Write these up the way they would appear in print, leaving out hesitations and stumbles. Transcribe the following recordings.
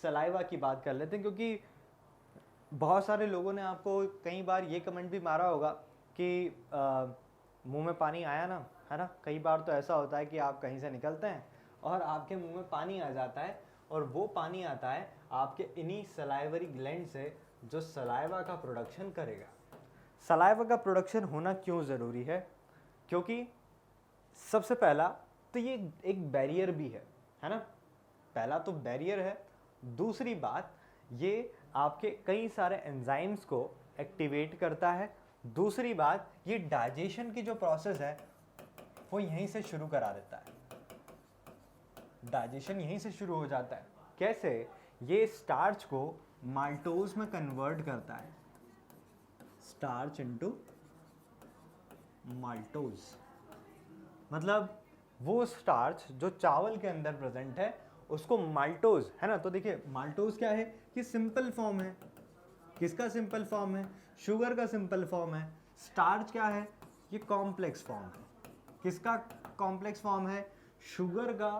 Saliva की बात कर लेते हैं, क्योंकि बहुत सारे लोगों ने आपको कई बार ये कमेंट भी मारा होगा कि मुंह में पानी आया ना, है ना। कई बार तो ऐसा होता है कि आप कहीं से निकलते हैं और आपके मुंह में पानी आ जाता है, और वो पानी आता है आपके इन्हीं सलाइवरी ग्लैंड से जो सलाइवा का प्रोडक्शन करेगा। सलाइवा का प्रोडक्शन होना क्यों ज़रूरी है? क्योंकि सबसे पहला तो ये एक बैरियर भी है ना। पहला तो बैरियर है, दूसरी बात ये आपके कई सारे एंजाइम्स को एक्टिवेट करता है, दूसरी बात ये डाइजेशन की जो प्रोसेस है वो यहीं से शुरू करा देता है। डाइजेशन यहीं से शुरू हो जाता है। कैसे? ये स्टार्च को माल्टोज में कन्वर्ट करता है, स्टार्च इनटू माल्टोज। मतलब वो स्टार्च जो चावल के अंदर प्रेजेंट है उसको माल्टोज, है ना। तो देखिए माल्टोज क्या है? ये सिंपल फॉर्म है। किसका सिंपल फॉर्म है? शुगर का सिंपल फॉर्म है। स्टार्च क्या है? ये कॉम्प्लेक्स फॉर्म है। किसका कॉम्प्लेक्स फॉर्म है? शुगर का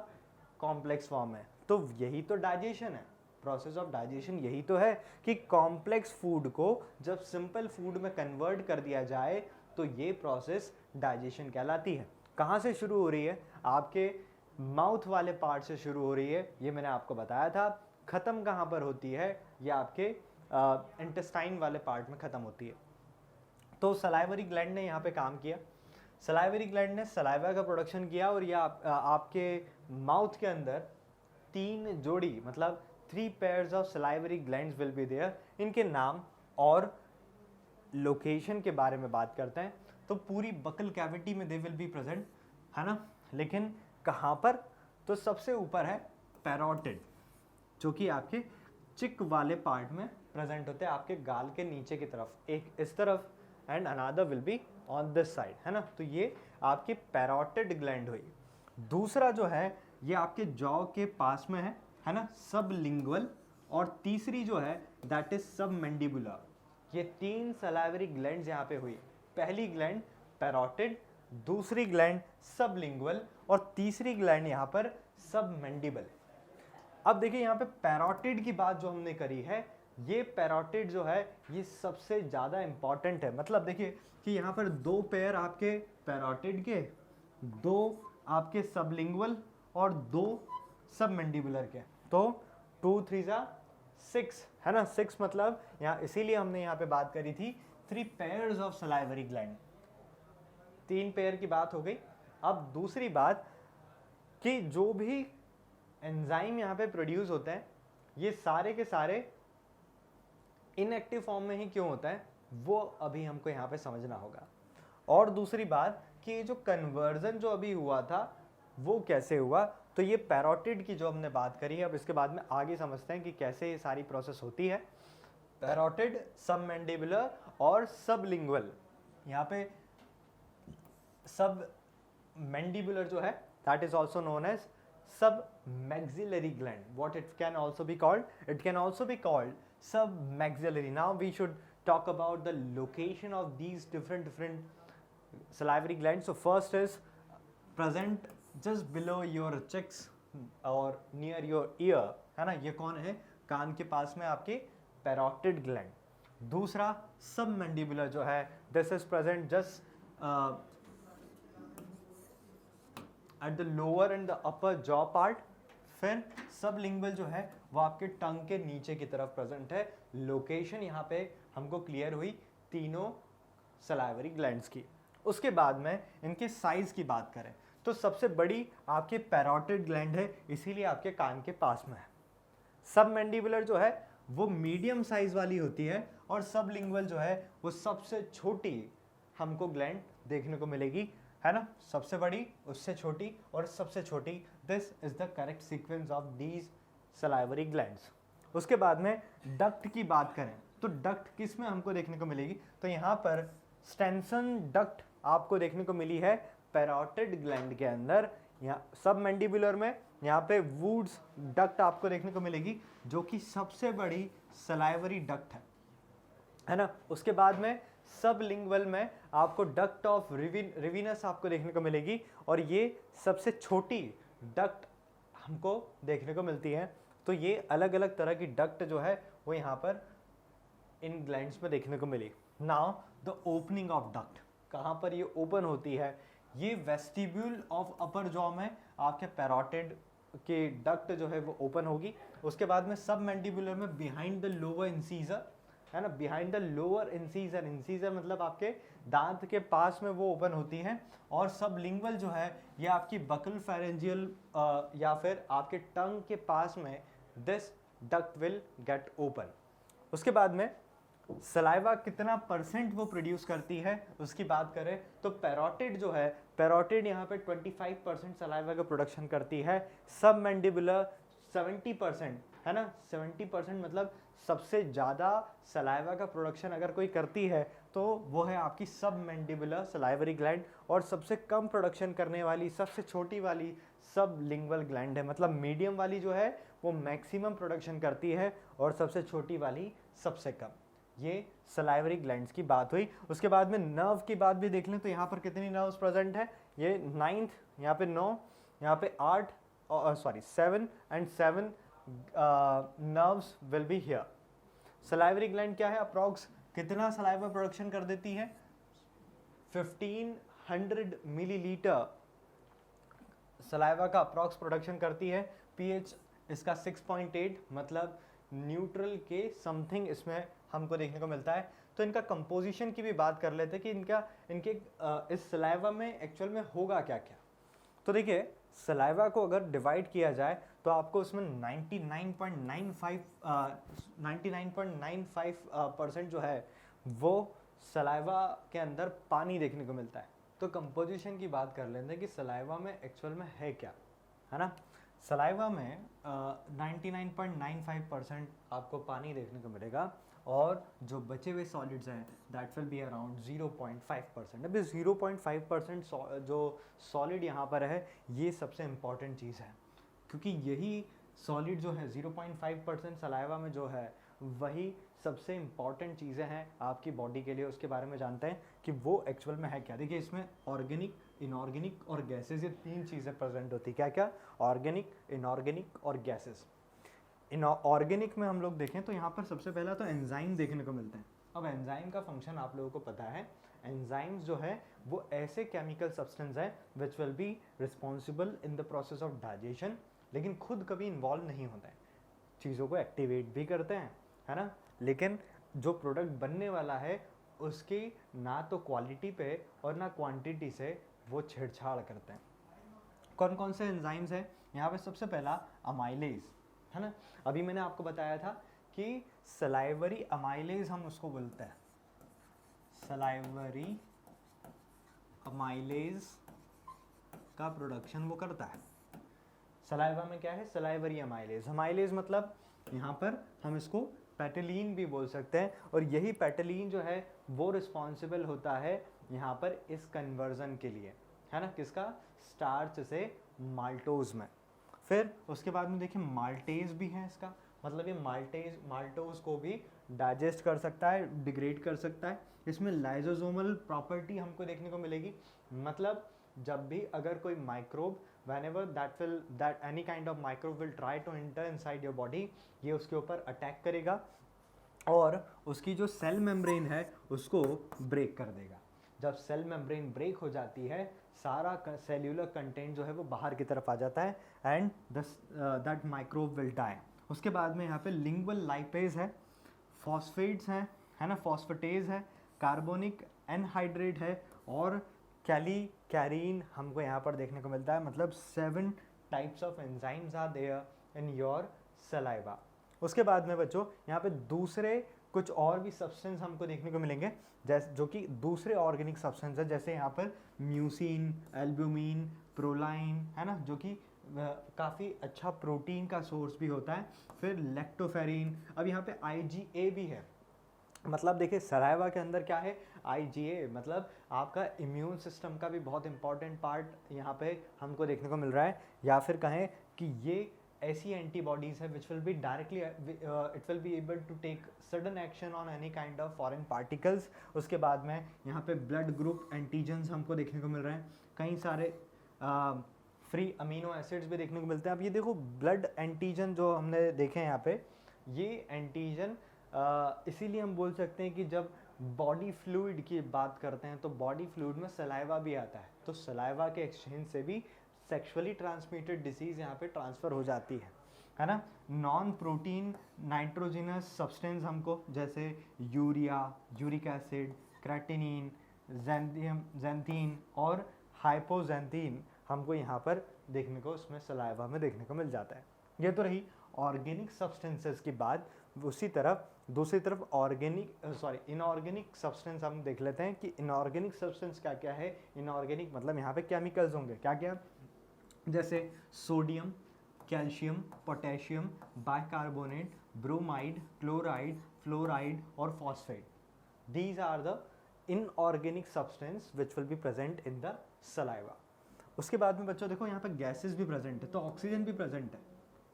कॉम्प्लेक्स फॉर्म है। तो यही तो डाइजेशन है, प्रोसेस ऑफ डाइजेशन यही तो है कि कॉम्प्लेक्स फूड को जब सिंपल फूड में कन्वर्ट कर दिया जाए तो ये प्रोसेस डाइजेशन कहलाती है। कहाँ से शुरू हो रही है? आपके माउथ वाले पार्ट से शुरू हो रही है, ये मैंने आपको बताया था। ख़त्म कहाँ पर होती है? ये आपके इंटेस्टाइन वाले पार्ट में ख़त्म होती है। तो सलाइवरी ग्लैंड ने यहाँ पे काम किया। सलाइवरी ग्लैंड ने सलाइवा का प्रोडक्शन किया, और ये आपके माउथ के अंदर 3 जोड़ी, मतलब 3 pairs of salivary glands will be there. इनके नाम और लोकेशन के बारे में बात करते हैं तो पूरी बकल कैविटी में दे विल बी प्रेजेंट, है ना। लेकिन कहाँ पर? तो सबसे ऊपर है पैरोटिड, जो कि आपके चिक वाले पार्ट में प्रेजेंट होते हैं, आपके गाल के नीचे की तरफ, एक इस तरफ and another will be on this side, है ना। तो ये आपकी पैरोटिड ग्लैंड हुई। दूसरा जो है ये आपके जॉ के पास में है ना, सबलिंगुअल। और तीसरी जो है दैट इज सबमैंडिबुलर। ये 3 सलाइवरी ग्लैंड्स यहाँ पे हुई। पहली ग्लैंड पैरोटिड, दूसरी ग्लैंड सबलिंगुअल, और तीसरी ग्लैंड यहाँ पर सबमैंडिबल। अब देखिए यहाँ पे पैरोटिड की बात जो हमने करी है, ये पैरोटिड जो है ये सबसे ज़्यादा इंपॉर्टेंट है। मतलब देखिए कि यहाँ पर 2 पेयर आपके पैरोटिड के, 2 आपके सबलिंगुअल और 2 सबमैंडिबुलर के। तो 2 3 जा 6, है ना। 6 मतलब यहाँ, इसीलिए हमने यहाँ पे बात करी थी 3 pairs of salivary gland. 3 pair की बात हो गई। अब दूसरी बात कि जो भी एंजाइम यहाँ पे प्रोड्यूस होते हैं ये सारे के सारे इनएक्टिव फॉर्म में ही क्यों होता है वो अभी हमको यहाँ पे समझना होगा। और दूसरी बात कि ये जो कन्वर्जन जो अभी हुआ था वो कैसे हुआ, तो ये पैरोटिड की जो हमने बात करी है, अब इसके बाद में आगे समझते हैं कि कैसे ये सारी प्रोसेस होती है। पैरोटिड, सबमैंडिबुलर और सबलिंगुअल। यहाँ पे सबमैंडिबुलर जो है that is also known as submaxillary gland. What it can also be called? It can also be called submaxillary. Now we should talk about the location of these different salivary glands. So first is present just below your cheeks or near your ear, है ना। ये कौन है? कान के पास में आपके parotid gland. दूसरा submandibular जो है this is present just at the lower and the upper jaw part. फिर सबलिंगुअल जो है वो आपके टंग के नीचे की तरफ प्रेजेंट है। लोकेशन यहाँ पे हमको क्लियर हुई तीनों सलाइवरी ग्लैंड्स की। उसके बाद में इनके साइज की बात करें तो सबसे बड़ी आपके पैरोटिड ग्लैंड है, इसीलिए आपके कान के पास में है। सबमैंडिबुलर जो है वो मीडियम साइज वाली होती है, और सबलिंगुअल जो है वो सबसे छोटी हमको ग्लैंड देखने को मिलेगी, है ना। सबसे बड़ी, उससे छोटी और सबसे छोटी। This is the correct sequence of these salivary glands. उसके बाद में डक्ट की बात करें तो डक्ट किस में हमको देखने को मिलेगी, तो यहाँ पर स्टेंसन डक्ट आपको देखने को मिली है पैरोटिड ग्लैंड के अंदर। यहाँ सबमैंडिबुलर में यहाँ पे वुड्स डक्ट आपको देखने को मिलेगी, जो कि सबसे बड़ी सलाइवरी डक्ट है ना। उसके बाद में सबलिंगुअल में आपको डक्ट ऑफ रिविनस आपको देखने को मिलेगी, और ये सबसे छोटी डक्ट हमको देखने को मिलती है। तो ये अलग अलग तरह की डक्ट जो है वो यहाँ पर इन ग्लैंड्स में देखने को मिली। Now the opening of duct, कहाँ पर ये ओपन होती है? ये वेस्टिब्यूल ऑफ अपर जॉ में आपके पैरोटिड के डक्ट जो है वो ओपन होगी। उसके बाद में सब मैंडिबुलर में बिहाइंड द लोअर इंसीजर, है ना, behind the lower incisor, incisor मतलब आपके दांत के पास में वो ओपन होती हैं। और सब लिंगुअल जो है ये आपकी बकल फेरेंजियल या फिर आपके टंग के पास में this duct will get open. उसके बाद में सलाइवा कितना परसेंट वो प्रोड्यूस करती है उसकी बात करें तो पैरोटिड जो है, पैरोटिड यहाँ पे 25% सलाइवा का प्रोडक्शन करती है। सब मैंडिबुलर 70%, है ना, 70% मतलब सबसे ज़्यादा सलाइवा का प्रोडक्शन अगर कोई करती है तो वो है आपकी सब मैंडिबुलर सलाइवरी ग्लैंड। और सबसे कम प्रोडक्शन करने वाली, सबसे छोटी वाली सब लिंगुअल ग्लैंड है। मतलब मीडियम वाली जो है वो मैक्सिमम प्रोडक्शन करती है और सबसे छोटी वाली सबसे कम। ये सलाइवरी ग्लैंड्स की बात हुई। उसके बाद में नर्व की बात भी देख लें तो यहाँ पर कितनी नर्व्स प्रेजेंट है? ये 9th, यहाँ पे 9, यहाँ पे 8 7 and 7 nerves will be here. Salivary gland क्या है? अप्रॉक्स कितना सलाइवा प्रोडक्शन कर देती है? 1500 मिलीलीटर सलाइवा का अप्रॉक्स प्रोडक्शन करती है। पीएच इसका 6.8 मतलब न्यूट्रल के समथिंग इसमें हमको देखने को मिलता है। तो इनका कंपोजिशन की भी बात कर लेते हैं कि इनके इस सलाइवा में एक्चुअल में होगा क्या क्या। तो देखिए सलाइवा को अगर डिवाइड किया जाए तो आपको उसमें 99.95% जो है वो सलाइवा के अंदर पानी देखने को मिलता है। तो कंपोजिशन की बात कर लेते हैं कि सलाइवा में एक्चुअल में है क्या, है ना। सलाइवा में 99.95% आपको पानी देखने को मिलेगा और जो बचे हुए सॉलिड्स हैं दैट विल बी अराउंड 0.5%। अभी 0.5% जो सॉलिड यहाँ पर है ये सबसे इम्पॉर्टेंट चीज़ है, क्योंकि यही सॉलिड जो है 0.5% सलाइवा में जो है वही सबसे इम्पॉर्टेंट चीज़ें हैं आपकी बॉडी के लिए। उसके बारे में जानते हैं कि वो एक्चुअल में है क्या। देखिए इसमें ऑर्गेनिक, इनऑर्गेनिक और गैसेस, ये 3 चीज़ें प्रेजेंट होती है। क्या क्या? ऑर्गेनिक, इनऑर्गेनिक और गैसेस। ऑर्गेनिक में हम लोग देखें तो यहाँ पर सबसे पहला तो एंजाइम देखने को मिलते हैं। अब एंजाइम का फंक्शन आप लोगों को पता है। एंजाइम्स जो है वो ऐसे केमिकल सब्सटेंस है which will be responsible in the process of digestion, लेकिन खुद कभी इन्वॉल्व नहीं होता है। चीज़ों को एक्टिवेट भी करते हैं, है ना, लेकिन जो प्रोडक्ट बनने वाला है उसकी ना तो क्वालिटी पे और ना क्वांटिटी से वो छेड़छाड़ करते हैं। कौन कौन से एंजाइम्स हैं? यहाँ पे सबसे पहला अमाइलेज, है ना। अभी मैंने आपको बताया था कि सलाइवरी अमाइलेज हम उसको बोलते हैं। सलाइवरी अमाइलेज का प्रोडक्शन वो करता है। सलाइवा में क्या है? Salivary amylase. अमाइलेज मतलब यहाँ पर हम इसको पेटेलिन भी बोल सकते हैं। और यही पेटेलिन जो है वो रिस्पॉन्सिबल होता है यहाँ पर इस कन्वर्जन के लिए, है ना, किसका? स्टार्च से माल्टोज में। फिर उसके बाद में देखिए माल्टेज भी है इसका, मतलब ये माल्टोज को भी डाइजेस्ट कर सकता है, डिग्रेड कर सकता है। इसमें लाइजोसोमल प्रॉपर्टी हमको देखने को मिलेगी। मतलब जब भी अगर कोई microbe whenever that any kind of microbe will try to enter inside your body, ये उसके ऊपर अटैक करेगा और उसकी जो सेल मेम्ब्रेन है उसको ब्रेक कर देगा। जब सेल मेम्ब्रेन ब्रेक हो जाती है सारा सेल्यूलर कंटेंट जो है वो बाहर की तरफ आ जाता है and that microbe will die. उसके बाद में यहाँ पे लिंगुअल लाइपेज है, फॉस्फेट्स हैं, है ना, फॉस्फेटेज है, कार्बोनिक एनहाइड्रेट है और कैरीन हमको यहाँ पर देखने को मिलता है। मतलब 7 types of enzymes are there in your saliva. उसके बाद में बच्चों यहाँ पे दूसरे कुछ और भी सब्सटेंस हमको देखने को मिलेंगे जैसे जो कि दूसरे ऑर्गेनिक सब्सटेंस है, जैसे यहाँ पर म्यूसिन, एल्ब्यूमिन, प्रोलाइन, है ना, जो कि काफ़ी अच्छा प्रोटीन का सोर्स भी होता है। फिर लैक्टोफेरिन। अब यहाँ पे IgA भी है। मतलब देखिए सलाइवा के अंदर क्या है? IgA, मतलब आपका इम्यून सिस्टम का भी बहुत इंपॉर्टेंट पार्ट यहाँ पे हमको देखने को मिल रहा है। या फिर कहें कि ये ऐसी एंटीबॉडीज़ है which will be directly it will be able to take sudden action on any kind of foreign particles. उसके बाद में यहाँ पे ब्लड ग्रुप एंटीजन्स हमको देखने को मिल रहे हैं। कई सारे फ्री अमीनो एसिड्स भी देखने को मिलते हैं। अब ये देखो ब्लड एंटीजन जो हमने देखे हैं यहाँ पे, ये एंटीजन इसीलिए हम बोल सकते हैं कि जब बॉडी फ्लूइड की बात करते हैं तो बॉडी फ्लूइड में सलाइवा भी आता है, तो सलाइवा के एक्सचेंज से भी सेक्सुअली ट्रांसमिटेड डिसीज यहाँ पे ट्रांसफ़र हो जाती है ना। नॉन प्रोटीन नाइट्रोजिनस सब्सटेंस हमको जैसे urea, uric acid, creatinine, xanthine और हाइपोजेंथीन हमको यहाँ पर देखने को उसमें सलाइवा में देखने को मिल जाता है। ये तो रही ऑर्गेनिक सब्सटेंसेस की बात। उसी तरफ दूसरी तरफ इनऑर्गेनिक सब्सटेंस हम देख लेते हैं कि इनऑर्गेनिक सब्सटेंस क्या क्या है। इनऑर्गेनिक मतलब यहाँ पे केमिकल्स होंगे क्या क्या, जैसे sodium, calcium, potassium, bicarbonate, bromide, chloride, fluoride और phosphate. These are the inorganic substance which will be present in the saliva. उसके बाद में बच्चों देखो यहाँ पे गैसेस भी प्रेजेंट है, तो ऑक्सीजन भी प्रेजेंट है।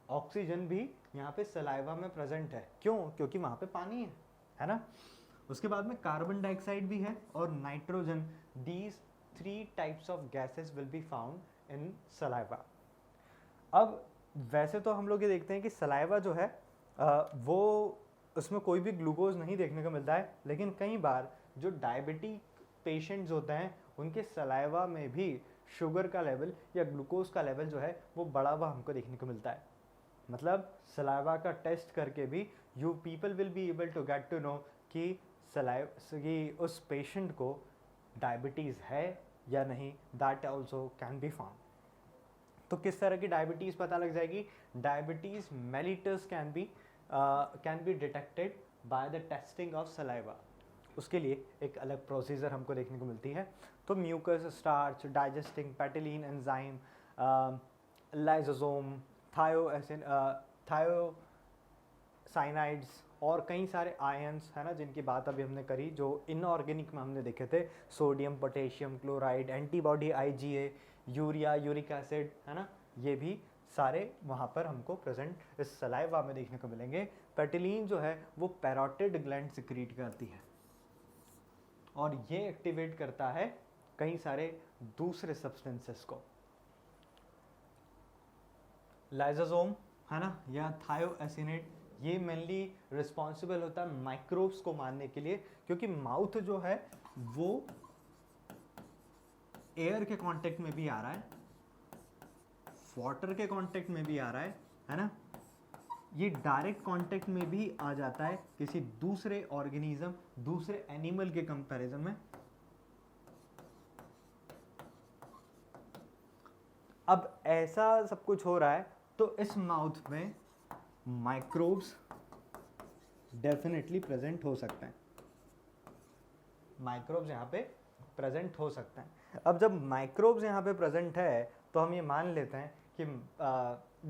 ऑक्सीजन भी यहाँ पे सलाइवा में प्रेजेंट है, क्यों? क्योंकि वहाँ पे पानी है ना। उसके बाद में कार्बन डाइऑक्साइड भी है और nitrogen. These 3 types of gases will be found in saliva. अब वैसे तो हम लोग ये देखते हैं कि सलाइवा जो है वो उसमें कोई भी ग्लूकोज नहीं देखने को मिलता है, लेकिन कई बार जो डायबिटिक पेशेंट्स होते हैं उनके सलाइवा में भी शुगर का लेवल या ग्लूकोज का लेवल जो है वो बढ़ा हुआ हमको देखने को मिलता है। मतलब सलाइवा का टेस्ट करके भी you people will be able to get to know कि उस पेशेंट को डायबिटीज़ है या नहीं, that also can be found. तो किस तरह की डायबिटीज़ पता लग जाएगी? Diabetes mellitus can be detected by the testing of saliva. उसके लिए एक अलग प्रोसीजर हमको देखने को मिलती है। तो mucus, starch, digesting ptyalin enzyme, lysosome, thiocyanides और कई सारे आयंस है ना, जिनकी बात अभी हमने करी, जो इनऑर्गेनिक में हमने देखे थे, sodium, potassium, chloride, antibody IgA, urea, uric acid है ना, ये भी सारे वहाँ पर हमको प्रेजेंट इस सलाइवा में देखने को मिलेंगे। पेटिलीन जो है वो पैरोटिड ग्लैंड सिक्रीट करती है और ये एक्टिवेट करता है कई सारे दूसरे सब्सटेंसेस को। लाइसोसोम है ना या थायोएसिनेट, ये मेनली रिस्पॉन्सिबल होता है माइक्रोब्स को मारने के लिए, क्योंकि माउथ जो है वो एयर के कांटेक्ट में भी आ रहा है, वाटर के कांटेक्ट में भी आ रहा है ना, ये डायरेक्ट कांटेक्ट में भी आ जाता है किसी दूसरे ऑर्गेनिज्म, दूसरे एनिमल के कंपैरिजन में। अब ऐसा सब कुछ हो रहा है तो इस माउथ में माइक्रोब्स डेफिनेटली प्रेजेंट हो सकते हैं, माइक्रोब्स यहाँ पे प्रेजेंट हो सकते हैं। अब जब माइक्रोब्स यहाँ पे प्रेजेंट है तो हम ये मान लेते हैं कि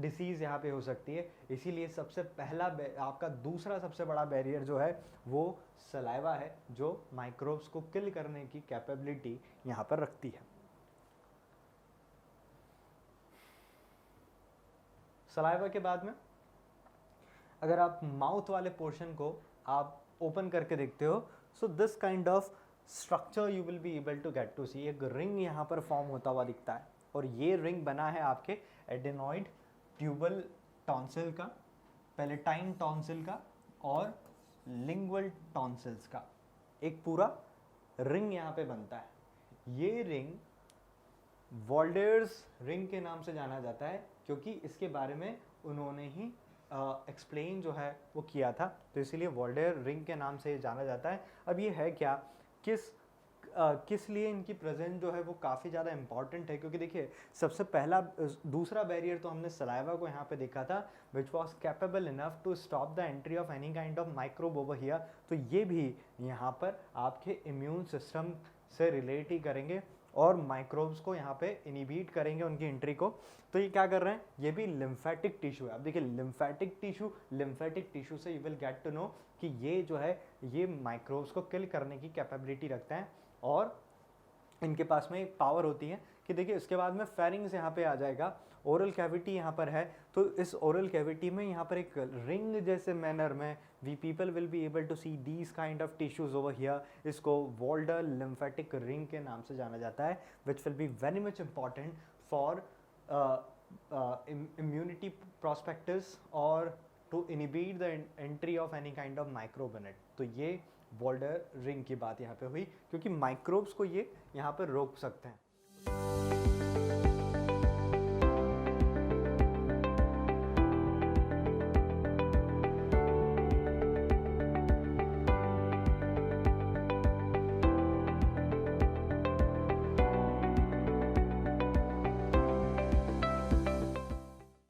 डिसीज़ यहाँ पे हो सकती है। इसीलिए सबसे पहला आपका दूसरा सबसे बड़ा बैरियर जो है वो सलाइवा है, जो माइक्रोब्स को किल करने की कैपेबिलिटी यहाँ पर रखती है। सलाइवा के बाद में अगर आप माउथ वाले पोर्शन को आप ओपन करके देखते हो, so this kind of structure you will be able to get to see. एक रिंग यहाँ पर फॉर्म होता हुआ दिखता है और ये रिंग बना है आपके एडेनॉइड ट्यूबल टॉन्सिल का, पैलेटाइन टॉन्सिल का और लिंगुअल टॉन्सिल्स का, एक पूरा रिंग यहाँ पे बनता है। ये रिंग वॉल्डेयर्स रिंग के नाम से जाना जाता है, क्योंकि इसके बारे में उन्होंने ही एक्सप्लेन जो है वो किया था, तो इसीलिए वॉल्डेयर रिंग के नाम से जाना जाता है। अब ये है क्या, किस लिए इनकी प्रेजेंस जो है वो काफ़ी ज़्यादा इंपॉर्टेंट है, क्योंकि देखिए सबसे पहला दूसरा बैरियर तो हमने सलाइवा को यहाँ पे देखा था, which was capable enough to stop the entry of any kind of microbe over here. तो ये भी यहाँ पर आपके इम्यून सिस्टम से रिलेट ही करेंगे और माइक्रोब्स को यहाँ पे इनिबिट करेंगे उनकी एंट्री को। तो ये क्या कर रहे हैं, ये भी लिम्फेटिक टिश्यू है। अब देखिए लिम्फेटिक टिश्यू से you will get to know कि ये जो है ये माइक्रोब्स को किल करने की कैपेबिलिटी रखते हैं और इनके पास में एक पावर होती है कि देखिए इसके बाद में फेरिंग्स यहाँ पे आ जाएगा, ओरल कैविटी यहाँ पर है, तो इस ओरल कैविटी में यहाँ पर एक रिंग जैसे मैनर में we people will be able to see these kind of tissues over here. इसको वॉल्डर लिम्फेटिक रिंग के नाम से जाना जाता है, which will be very much important for immunity prospectus और to inhibit the entry of any kind of microbe in it. तो ये वॉल्डर रिंग की बात यहाँ पे हुई क्योंकि माइक्रोब्स को ये यहाँ पे रोक सकते हैं.